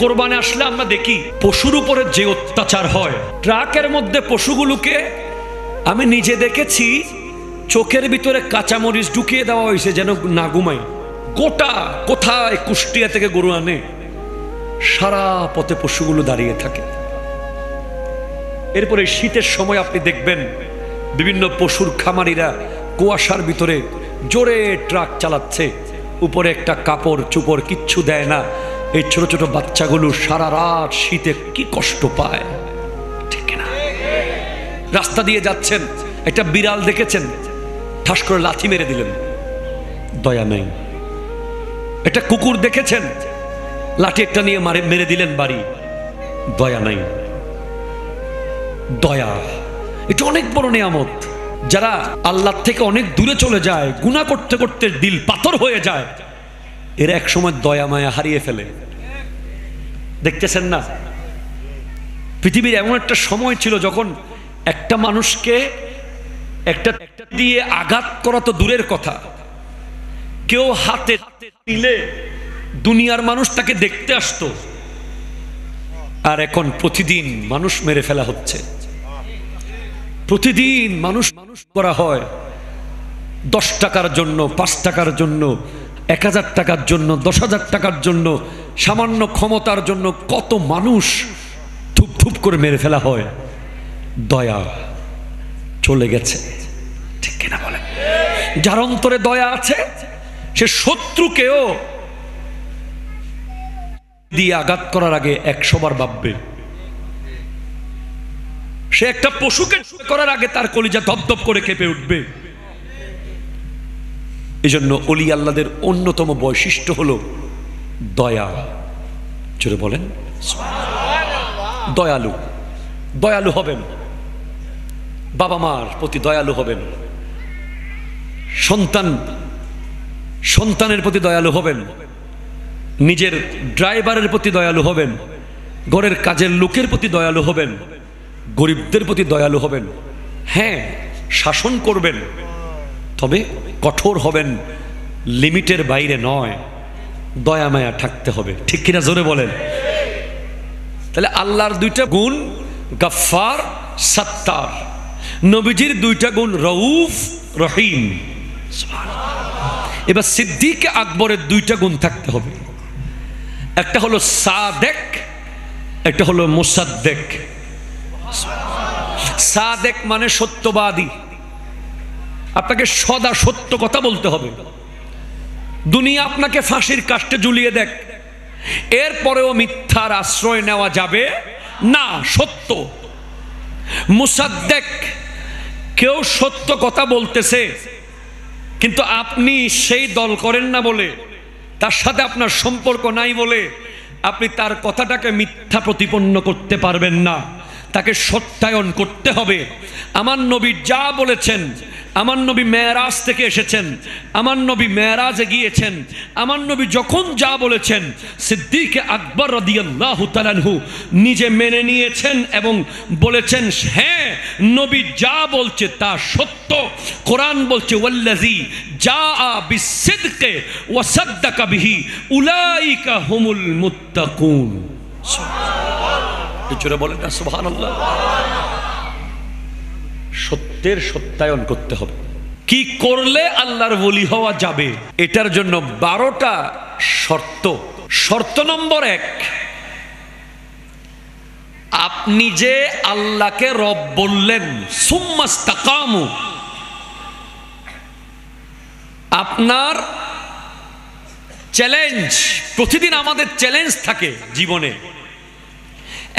কোরবানি আসলে আমরা দেখি পশুর উপরে যে অত্যাচার হয়, ট্রাকের মধ্যে পশুগুলোকে আমি নিজে দেখেছি চোখের ভিতরে কাঁচামরিচ ঢুকিয়ে দেওয়া হয়েছে যেন না ঘুমায়। গোটা কোথায় কুষ্টিয়া থেকে গরু আনে, সারা পথে পশুগুলো দাঁড়িয়ে থাকে। এরপরে শীতের সময় আপনি দেখবেন বিভিন্ন পশুর খামারিরা কুয়াশার ভিতরে জোরে ট্রাক চালাচ্ছে, উপরে একটা কাপড় চুপড় কিচ্ছু দেয় না। এই ছোট ছোট বাচ্চাগুলো সারা রাত শীতে কি কষ্ট পায়, ঠিক না? রাস্তা দিয়ে যাচ্ছেন, একটা বিড়াল দেখেছেন, ঠাস করে লাথি মেরে দিলেন, দয়া নেই। একটা কুকুর দেখেছেন, লাঠি একটা নিয়ে মেরে দিলেন বাড়ি, দয়া নাই। দয়া এটা অনেক বড় নিয়ামত। যারা আল্লাহর থেকে অনেক দূরে চলে যায়, গুনাহ করতে করতে দিল পাথর হয়ে যায়, এরা এক সময় দয়া মায়া হারিয়ে ফেলে। দেখতেছেন না, পৃথিবীর এমন একটা সময় ছিল যখন একটা মানুষকে একটা দিয়ে আঘাত করা তো দূরের কথা, কেউ হাতে নিলে দুনিয়ার মানুষ তাকে দেখতে আসতো। আর এখন প্রতিদিন মানুষ মেরে ফেলা হচ্ছে, প্রতিদিন মানুষ করা হয় 10 টাকার জন্য, 5 টাকার জন্য, 1000 টাকার জন্য, 10,000 টাকার জন্য, সামান্য ক্ষমতার জন্য কত মানুষ ধুপ ধুপ করে মেরে ফেলা হয়। দয়া চলে গেছে, ঠিক কিনা বলেন? যার অন্তরে দয়া আছে সে শত্রুকেও দিয়ে আঘাত করার আগে 100 বার ভাববে। সে একটা পশুকে করার আগে তার কলিজা ধপধপ করে কেঁপে উঠবে। এই জন্য ওলি আল্লাহদের অন্যতম বৈশিষ্ট্য হলো দয়া। জোরে বলেন দয়ালু। দয়ালু হবেন, বাবা মার প্রতি দয়ালু হবেন, সন্তানের প্রতি দয়ালু হবেন, নিজের ড্রাইভারের প্রতি দয়ালু হবেন, ঘরের কাজের লোকের প্রতি দয়ালু হবেন, গরিবদের প্রতি দয়ালু হবেন। হ্যাঁ, শাসন করবেন, তবে কঠোর হবেন, লিমিটের বাইরে নয়। দয়া মায়া থাকতে হবে, ঠিক কিনা জোরে বলেন? তাহলে আল্লাহর 2টা গুণ গাফফার, সাত্তার। নবীজির 2টা গুণ রউফ, রহিম। এবার সিদ্দিক আকবরের 2টা গুণ থাকতে হবে, একটা হলো সাদেক, একটা হলো মুসাদ্দেক। সাদেক মানে সত্যবাদী, আপনাকে সদা সত্য কথা বলতে হবে। দুনিয়া আপনাকে ফাঁসির কাস্টে ঝুলিয়ে দেখ, এরপরেও মিথ্যার আশ্রয় নেওয়া যাবে না, সত্য। মুসাদ্দেক, কেউ সত্য কথা বলতেছে কিন্তু আপনি সেই দল করেন না বলে, তার সাথে আপনার সম্পর্ক নাই বলে আপনি তার কথাটাকে মিথ্যা প্রতিপন্ন করতে পারবেন না, তাকে সত্যায়ন করতে হবে। আমার নবী যা বলেছেন, আমার নবী মেরাজ থেকে এসেছেন, আমার নবী মেরাজে গিয়েছেন, আমার নবী যখন যা বলেছেন সিদ্দিক আকবর রাদিয়াল্লাহু তাআলা আনহু নিজে মেনে নিয়েছেন এবং বলেছেন হ্যাঁ, নবী যা বলছে তা সত্য। কোরআন বলছে ওয়াল্লাযী জাআ বিসসিদকি ওয়া সাদ্দাকা বিহি উলাইকা হুমুল মুত্তাকুন। জোরে বলেন না সুবহানাল্লাহ। সত্যের সত্যায়ন করতে হবে। কি করলে আল্লাহর ওলি হওয়া যাবে, এটার জন্য 12টা শর্ত। শর্ত নম্বর 1, আপনি যে আল্লাহকে রব বললেন, সুম্মাস্তাকামু, আপনার চ্যালেঞ্জ, প্রতিদিন আমাদের চ্যালেঞ্জ থাকে জীবনে।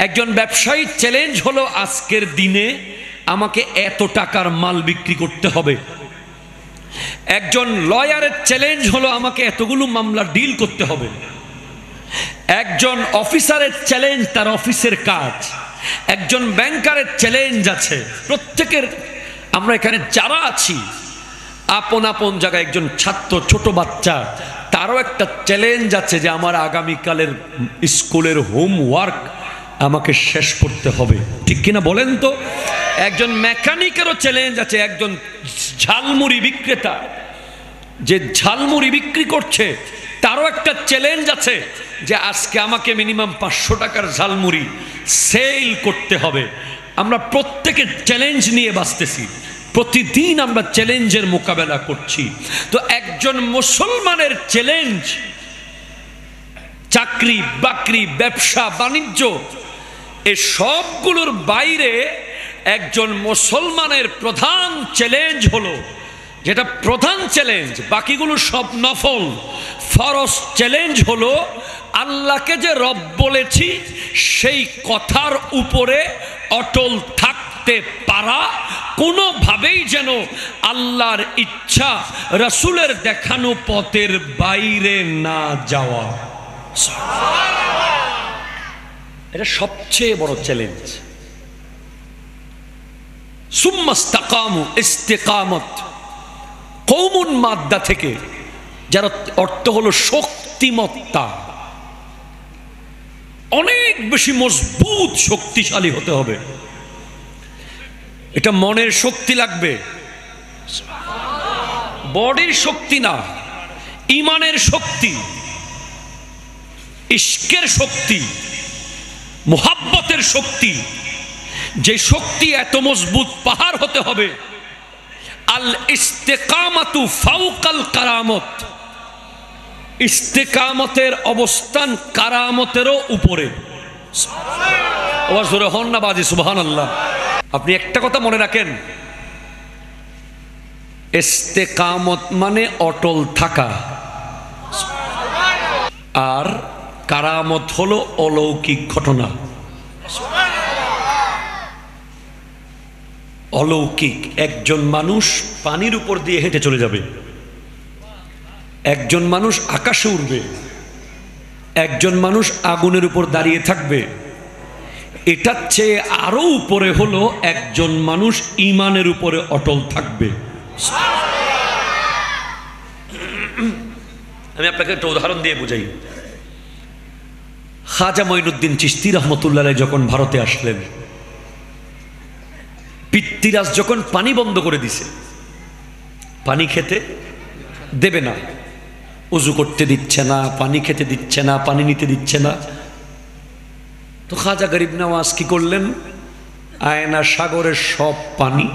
একজন ব্যবসায়ীর চ্যালেঞ্জ হলো আজকের দিনে আমাকে এত টাকার মাল বিক্রি করতে হবে। একজন লয়ারের চ্যালেঞ্জ হলো আমাকে এতগুলো মামলা ডিল করতে হবে। একজন অফিসারের চ্যালেঞ্জ তার অফিসের কাজ। একজন ব্যাংকারের চ্যালেঞ্জ আছে। প্রত্যেকের, আমরা এখানে যারা আছি আপন আপন জায়গায়, একজন ছাত্র, ছোট বাচ্চা, তারও একটা চ্যালেঞ্জ আছে যে আমার আগামীকালের স্কুলের হোমওয়ার্ক আমাকে শেষ করতে হবে, ঠিক কিনা বলেন তো? একজন মেকানিকেরও চ্যালেঞ্জ আছে। একজন ঝালমুড়ি বিক্রেতা যে ঝালমুড়ি বিক্রি করছে তারও একটা চ্যালেঞ্জ আছে যে আজকে আমাকে মিনিমাম 500 টাকার ঝালমুড়ি সেল করতে হবে। আমরা প্রত্যেকে চ্যালেঞ্জ নিয়ে বাঁচতেছি, প্রতিদিন আমরা চ্যালেঞ্জের মোকাবেলা করছি। তো একজন মুসলমানের চ্যালেঞ্জ চাকরি বাকরি, ব্যবসা বাণিজ্য, এ সবগুলোর বাইরে একজন মুসলমানের প্রধান চ্যালেঞ্জ হলো, যেটা প্রধান চ্যালেঞ্জ, বাকিগুলো সব নফল, ফরজ চ্যালেঞ্জ হলো আল্লাহকে যে রব বলেছি সেই কথার উপরে অটল থাকতে পারা, কোনোভাবেই যেন আল্লাহর ইচ্ছা, রাসূলের দেখানো পথের বাইরে না যাওয়া। এটা সবচেয়ে বড় চ্যালেঞ্জ। সুম্মাস্তাকামু, ইস্তিকামত, কওমুন মাদ্দা থেকে, যার অর্থ হলো শক্তিমত্তা, অনেক বেশি মজবুত শক্তিশালী হতে হবে। এটা মনের শক্তি লাগবে, বডির শক্তি না, ইমানের শক্তি, ইশকের শক্তি, মুহাব্বতের শক্তি। যে শক্তি এত মজবুত পাহাড় হতে হবে। আল ইস্তিকামাতু ফাওকাল কারামত, ইস্তিকামতের অবস্থান কারামতেরও উপরে। আওয়াজ ধরে হন না বাজি সুবহানাল্লাহ। আপনি একটা কথা মনে রাখেন, ইস্তিকামত মানে অটল থাকা, আর কারামত হলো অলৌকিক ঘটনা। অলৌকিক, একজন মানুষ পানির উপর দিয়ে হেঁটে চলে যাবে, একজন মানুষ আকাশে উড়বে, একজন মানুষ আগুনের উপর দাঁড়িয়ে থাকবে। এটার চেয়ে আরো উপরে হলো একজন মানুষ ঈমানের উপরে অটল থাকবে। আমি আপনাকে একটা উদাহরণ দিয়ে বুঝাই। খাজা মঈনুদ্দিন চিশতি রহমতুল্লাহ আলাইহি যখন ভারতে আসলেন, পিতৃরাজ যখন পানি বন্ধ করে দিছে, পানি খেতে দেবে না, উজু করতে দিচ্ছে না, পানি খেতে দিচ্ছে না, পানি নিতে দিচ্ছে না, তো খাজা গরিব নওয়াজ কি করলেন? আয়না সাগরের সব পানি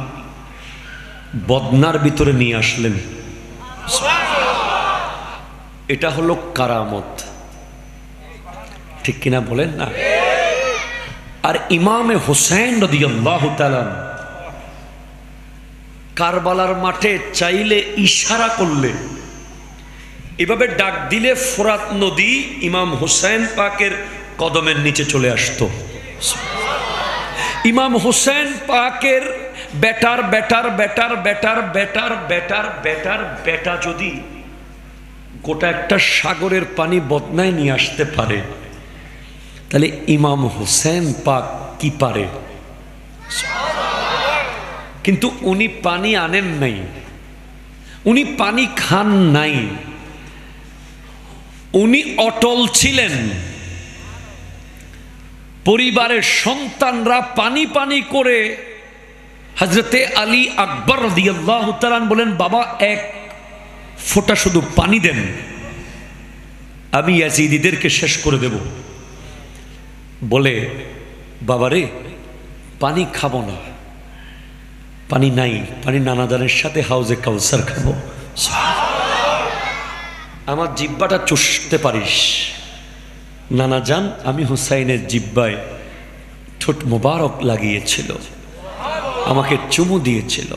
বদনার ভিতরে নিয়ে আসলেন। এটা হলো কারামত, ঠিক কিনা বলেন না? আর ইমামে হোসেন রাদিয়াল্লাহু তাআলা কারবালার মাঠে চাইলে ইশারা করলে, এভাবে ডাক দিলে ফোরাত নদী ইমাম হোসেন পাকের কদমের নিচে চলে আসতো। ইমাম হোসেন পাকের better better better better better better better বেটা যদি গোটা একটা সাগরের পানি বদনায় নিয়ে আসতে পারে, তাহলে ইমাম হোসেন পাক কি পারে? কিন্তু উনি পানি আনেন নাই, উনি পানি খান নাই, উনি অটল ছিলেন। পরিবারের সন্তানরা পানি পানি করে হযরতে আলী আকবর রাদিয়াল্লাহু তাআলা বলেন, বাবা এক ফোঁটা শুধু পানি দেন, আমি ইয়াজিদিদেরকে শেষ করে দেব। বলে, বাবারে পানি খাবো না, পানি নাই, পানি নানাজানের সাথে হাউজে কাউসার খাবো, আমার জিব্বাটা চুষতে পারিস। নানা জান আমি হুসাইনের জিব্বায় ঠোঁট মোবারক লাগিয়েছিল, আমাকে চুমু দিয়েছিল।